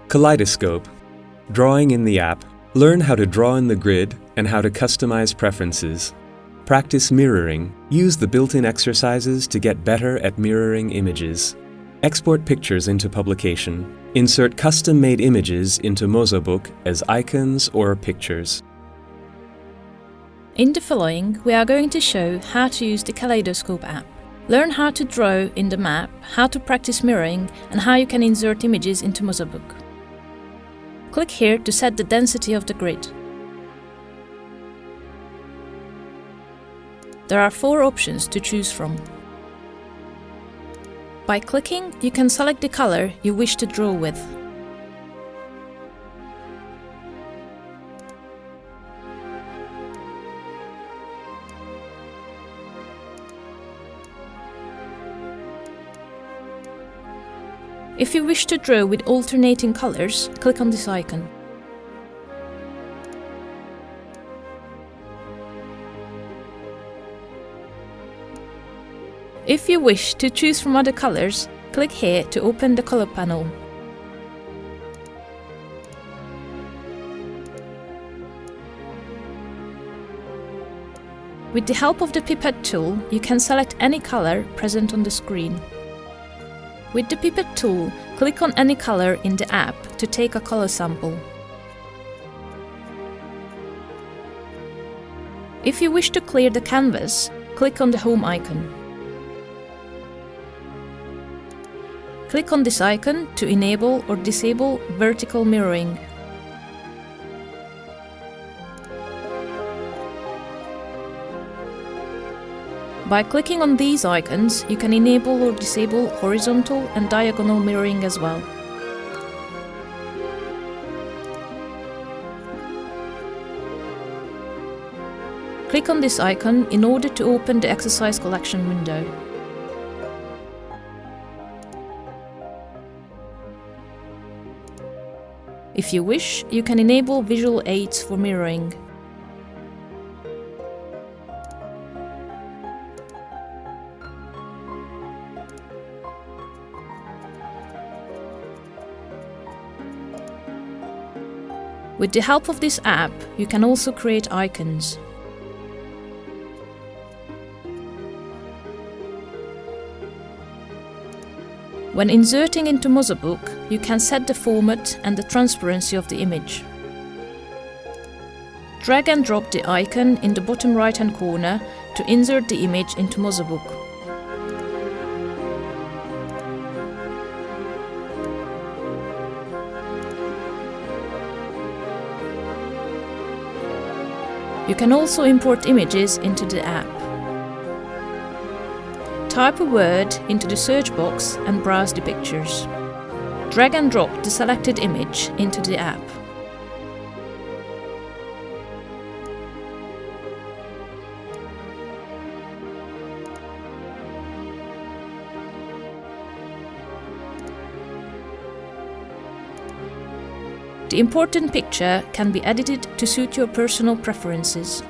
Kaleidoscope. Drawing in the app. Learn how to draw in the grid and how to customize preferences. Practice mirroring. Use the built-in exercises to get better at mirroring images. Export pictures into publication. Insert custom-made images into mozaBook as icons or pictures. In the following, we are going to show how to use the Kaleidoscope app. Learn how to draw in the map, how to practice mirroring, and how you can insert images into mozaBook. Click here to set the density of the grid. There are 4 options to choose from. By clicking, you can select the color you wish to draw with. If you wish to draw with alternating colors, click on this icon. If you wish to choose from other colors, click here to open the color panel. With the help of the pipette tool, you can select any color present on the screen. With the pipette tool, click on any color in the app to take a color sample. If you wish to clear the canvas, click on the home icon. Click on this icon to enable or disable vertical mirroring. By clicking on these icons, you can enable or disable horizontal and diagonal mirroring as well. Click on this icon in order to open the exercise collection window. If you wish, you can enable visual aids for mirroring. With the help of this app, you can also create icons. When inserting into mozaBook, you can set the format and the transparency of the image. Drag and drop the icon in the bottom right-hand corner to insert the image into mozaBook. You can also import images into the app. Type a word into the search box and browse the pictures. Drag and drop the selected image into the app. The important picture can be edited to suit your personal preferences.